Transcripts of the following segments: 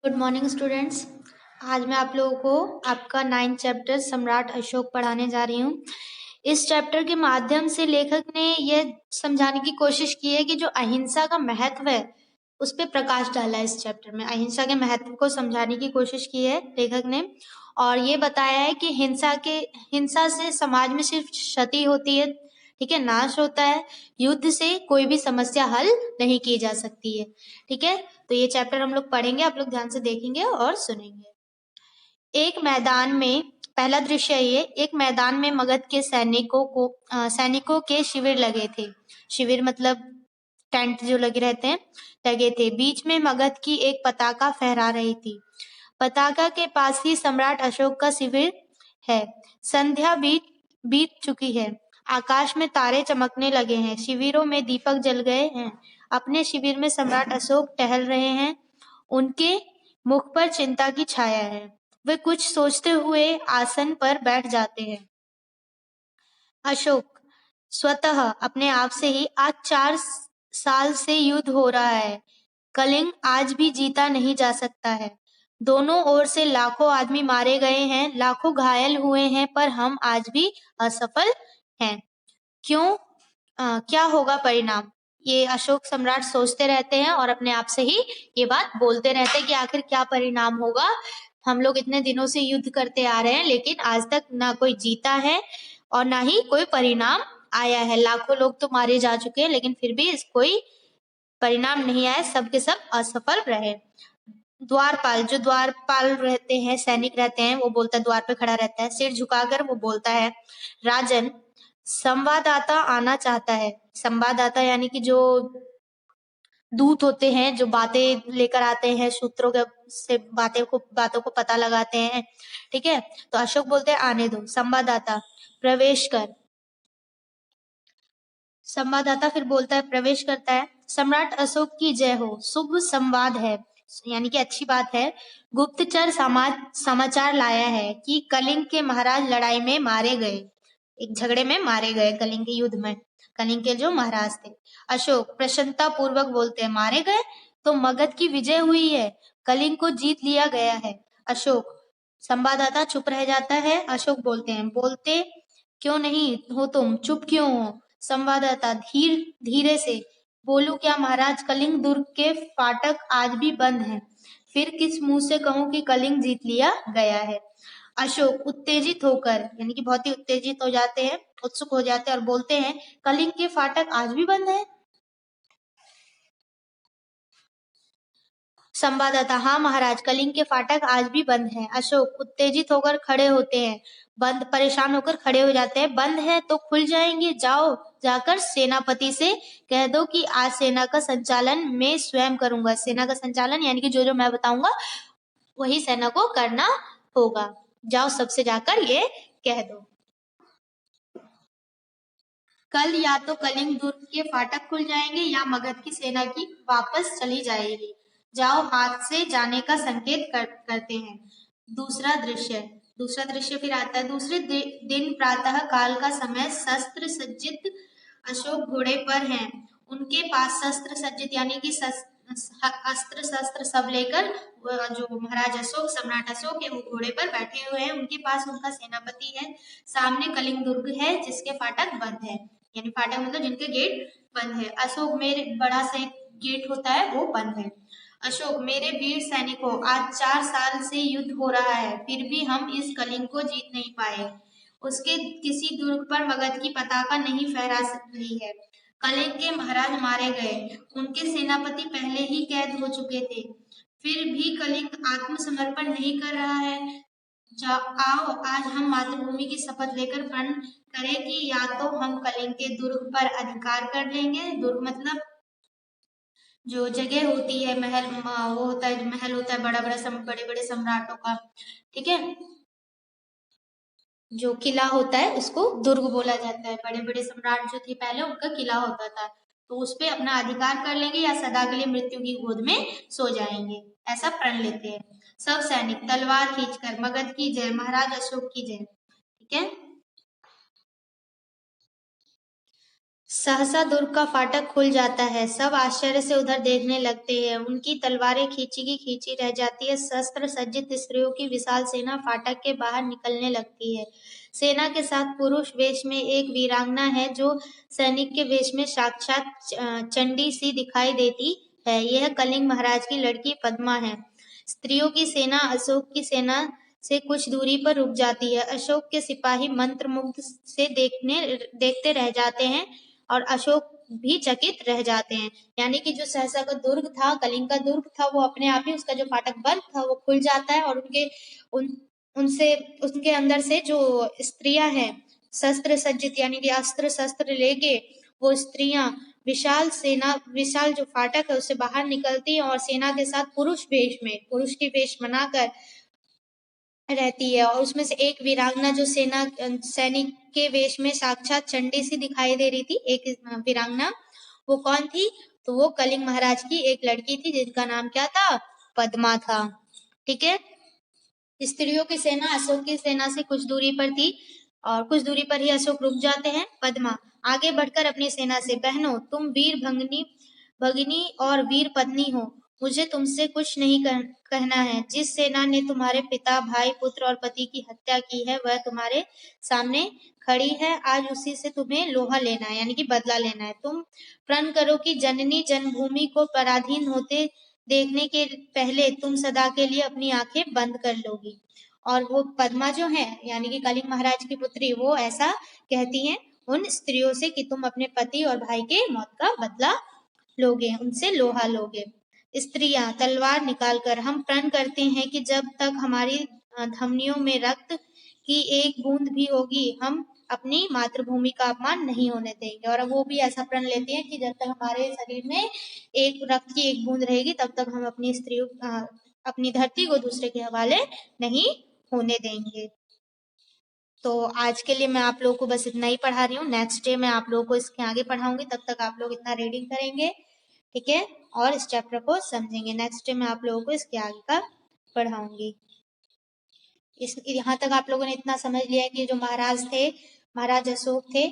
Good morning students. आज मैं आप लोगों को आपका 9th चैप्टर सम्राट अशोक पढ़ाने जा रही हूँ। इस चैप्टर के माध्यम से लेखक ने यह समझाने की कोशिश की है कि जो अहिंसा का महत्व है उस पर प्रकाश डाला है। इस चैप्टर में अहिंसा के महत्व को समझाने की कोशिश की है लेखक ने, और ये बताया है कि हिंसा से समाज में सिर्फ क्षति होती है, ठीक है, नाश होता है। युद्ध से कोई भी समस्या हल नहीं की जा सकती है, ठीक है। तो ये चैप्टर हम लोग पढ़ेंगे, आप लोग ध्यान से देखेंगे और सुनेंगे। एक मैदान में, पहला दृश्य ये, एक मैदान में मगध के सैनिकों के शिविर लगे थे। शिविर मतलब टेंट जो लगे रहते हैं, लगे थे। बीच में मगध की एक पताका फहरा रही थी। पताका के पास ही सम्राट अशोक का शिविर है। संध्या बीत चुकी है। आकाश में तारे चमकने लगे हैं। शिविरों में दीपक जल गए हैं। अपने शिविर में सम्राट अशोक टहल रहे हैं। उनके मुख पर चिंता की छाया है। वे कुछ सोचते हुए आसन पर बैठ जाते हैं। अशोक स्वतः अपने आप से ही, आज 4 साल से युद्ध हो रहा है। कलिंग आज भी जीता नहीं जा सकता है। दोनों ओर से लाखों आदमी मारे गए हैं, लाखों घायल हुए हैं, पर हम आज भी असफल हैं। क्यों? क्या होगा परिणाम? ये अशोक सम्राट सोचते रहते हैं और अपने आप से ही ये बात बोलते रहते हैं कि आखिर क्या परिणाम होगा। हम लोग इतने दिनों से युद्ध करते आ रहे हैं, लेकिन आज तक ना कोई जीता है और ना ही कोई परिणाम आया है। लाखों लोग तो मारे जा चुके हैं, लेकिन फिर भी कोई परिणाम नहीं आया, सब के सब असफल रहे। द्वारपाल रहते हैं, सैनिक रहते हैं, वो बोलता है, द्वार पे खड़ा रहता है, सिर झुकाकर वो बोलता है, राजन, संवाददाता आना चाहता है। संवाददाता यानी कि जो दूत होते हैं, जो बातें लेकर आते हैं, सूत्रों के से बातों को पता लगाते हैं, ठीक है। तो अशोक बोलते हैं, आने दो। संवाददाता, प्रवेश कर। संवाददाता फिर बोलता है, प्रवेश करता है। सम्राट अशोक की जय हो। शुभ संवाद है, यानी कि अच्छी बात है। गुप्तचर समाचार लाया है कि कलिंग के महाराज लड़ाई में मारे गए, एक झगड़े में मारे गए, कलिंग के युद्ध में। कलिंग के जो महाराज थे। अशोक प्रसन्नता पूर्वक बोलते हैं, मारे गए तो मगध की विजय हुई है, कलिंग को जीत लिया गया है। अशोक, संवाददाता चुप रह जाता है। अशोक बोलते हैं, बोलते क्यों नहीं हो तुम, चुप क्यों हो? संवाददाता धीरे से, बोलूं क्या महाराज, कलिंग दुर्ग के फाटक आज भी बंद हैं। फिर किस मुंह से कहूं कि कलिंग जीत लिया गया है? अशोक उत्तेजित होकर, यानी कि बहुत ही उत्तेजित हो जाते हैं, उत्सुक हो जाते हैं और बोलते हैं, कलिंग के फाटक आज भी बंद है? संवाददाता, हाँ महाराज, कलिंग के फाटक आज भी बंद हैं। अशोक उत्तेजित होकर खड़े होते हैं, परेशान होकर खड़े हो जाते हैं। बंद है तो खुल जाएंगे, जाओ जाकर सेनापति से कह दो कि आज सेना का संचालन मैं स्वयं करूंगा। सेना का संचालन यानी कि जो मैं बताऊंगा वही सेना को करना होगा। जाओ सबसे जाकर ये कह दो। कल या तो कलिंग दुर्ग के फाटक खुल जाएंगे या मगध की सेना की वापस चली जाएगी। जाओ हाथ से जाने का संकेत करते हैं। दूसरा दृश्य फिर आता है। दूसरे दिन प्रातः काल का समय, शस्त्र सज्जित अशोक घोड़े पर हैं। उनके पास शस्त्र सज्जित यानी कि अस्त्र शस्त्र सब लेकर जो महाराज अशोक, सम्राट अशोक है, वो घोड़े पर बैठे हुए हैं। उनके पास उनका सेनापति है। सामने कलिंग दुर्ग है जिसके फाटक बंद है, यानी फाटक मतलब जिनके गेट बंद है। अशोक, मेरे बड़ा सा एक गेट होता है वो बंद है। अशोक, मेरे वीर सैनिकों, आज 4 साल से युद्ध हो रहा है, फिर भी हम इस कलिंग को जीत नहीं पाए। उसके किसी दुर्ग पर मगध की पताका नहीं फहरा रही है। कलिंग के महाराज मारे गए, उनके सेनापति पहले ही कैद हो चुके थे, फिर भी कलिंग आत्मसमर्पण नहीं कर रहा है। आओ आज हम मातृभूमि की शपथ लेकर प्रण करें कि या तो हम कलिंग के दुर्ग पर अधिकार कर लेंगे। दुर्ग मतलब जो जगह होती है, महल, वो होता है, महल होता है बड़े बड़े सम्राटों का, ठीक है। जो किला होता है उसको दुर्ग बोला जाता है। बड़े बड़े सम्राट जो थे पहले, उनका किला होता था, तो उस पे अपना अधिकार कर लेंगे या सदा के लिए मृत्यु की गोद में सो जाएंगे, ऐसा प्रण लेते हैं। सब सैनिक तलवार खींचकर, मगध की जय, महाराज अशोक की जय, ठीक है। सहसा दुर्ग का फाटक खुल जाता है। सब आश्चर्य से उधर देखने लगते हैं। उनकी तलवारें खींची की खींची रह जाती है। शस्त्र सज्जित स्त्रियों की विशाल सेना फाटक के बाहर निकलने लगती है। सेना के साथ पुरुष वेश में एक वीरांगना है जो सैनिक के वेश में साक्षात चंडी सी दिखाई देती है। यह कलिंग महाराज की लड़की पद्मा है। स्त्रियों की सेना अशोक की सेना से कुछ दूरी पर रुक जाती है। अशोक के सिपाही मंत्रमुग्ध से देखते रह जाते हैं और अशोक भी चकित रह जाते हैं। यानी कि जो सहसा का दुर्ग था, कलिंग का दुर्ग था, वो अपने आप ही उसका जो फाटक बंद था वो खुल जाता है और उनसे उनके अंदर से जो स्त्रियां हैं शस्त्र सज्जित यानी कि अस्त्र शस्त्र लेके वो स्त्रियां विशाल जो फाटक है उससे बाहर निकलती हैं और सेना के साथ पुरुष की वेश बनाकर रहती है। और उसमें से एक वीरांगना जो सैनिक के वेश में साक्षात चंडी सी दिखाई दे रही थी, एक वीरांगना, वो कौन थी? तो वो कलिंग महाराज की एक लड़की थी जिनका नाम क्या था? पद्मा था। ठीक है। स्त्रियों की सेना अशोक की सेना से कुछ दूरी पर थी और कुछ दूरी पर ही अशोक रुक जाते हैं। पद्मा आगे बढ़कर अपनी सेना से, बहनों, तुम वीर भगिनी और वीर पत्नी हो। मुझे तुमसे कुछ नहीं कहना है। जिस सेना ने तुम्हारे पिता, भाई, पुत्र और पति की हत्या की है वह तुम्हारे सामने खड़ी है। आज उसी से तुम्हें लोहा लेना है, यानी कि बदला लेना है। तुम प्रण करो कि जननी जन्मभूमि को पराधीन होते देखने के पहले तुम सदा के लिए अपनी आंखें बंद कर लोगी। और वो पद्मा जो है यानी कि कलिंग महाराज की पुत्री, वो ऐसा कहती हैं उन स्त्रियों से कि तुम अपने पति और भाई के मौत का बदला लोगे, उनसे लोहा लोगे। स्त्रियां तलवार निकालकर, हम प्रण करते हैं कि जब तक हमारी धमनियों में रक्त की एक बूंद भी होगी हम अपनी मातृभूमि का अपमान नहीं होने देंगे। और वो भी ऐसा प्रण लेती हैं कि जब तक हमारे शरीर में एक रक्त की एक बूंद रहेगी तब तक हम अपनी धरती को दूसरे के हवाले नहीं होने देंगे। तो आज के लिए मैं आप लोगों को बस इतना ही पढ़ा रही हूँ। नेक्स्ट डे मैं आप लोगों को इसके आगे पढ़ाऊंगी, तब तक आप लोग इतना रीडिंग करेंगे, ठीक है, और इस चैप्टर को समझेंगे। नेक्स्ट डे मैं आप लोगों को इसके आगे का पढ़ाऊंगी। यहाँ तक आप लोगों ने इतना समझ लिया है कि जो महाराज थे, महाराज अशोक थे,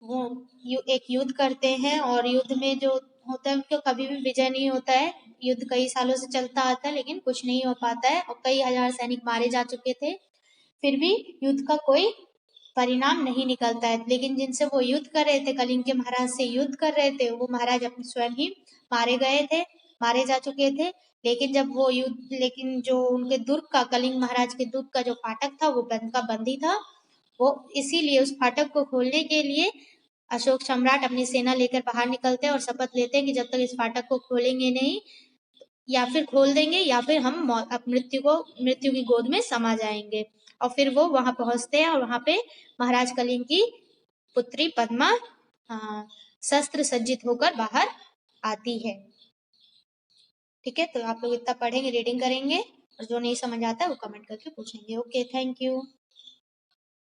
वो एक युद्ध करते हैं और युद्ध में जो होता है उनको कभी भी विजय नहीं होता है। युद्ध कई सालों से चलता आता है लेकिन कुछ नहीं हो पाता है और कई हजार सैनिक मारे जा चुके थे, फिर भी युद्ध का कोई परिणाम नहीं निकलता है। लेकिन जिनसे वो युद्ध कर रहे थे, कलिंग के महाराज से युद्ध कर रहे थे, वो महाराज अपने स्वयं ही मारे जा चुके थे। लेकिन जो उनके दुर्ग का, कलिंग महाराज के दुर्ग का जो फाटक था वो बंद का बंद ही था। वो इसीलिए उस फाटक को खोलने के लिए अशोक सम्राट अपनी सेना लेकर बाहर निकलते हैं और शपथ लेते हैं कि जब तक इस फाटक को खोलेंगे नहीं, या फिर खोल देंगे या फिर हम मृत्यु की गोद में समा जाएंगे। और फिर वो वहां पहुंचते हैं और वहां पे महाराज कलिंग की पुत्री पद्मा शस्त्र सज्जित होकर बाहर आती है। ठीक है, तो आप लोग इतना पढ़ेंगे, रीडिंग करेंगे और जो नहीं समझ आता है वो कमेंट करके पूछेंगे। Okay, thank you.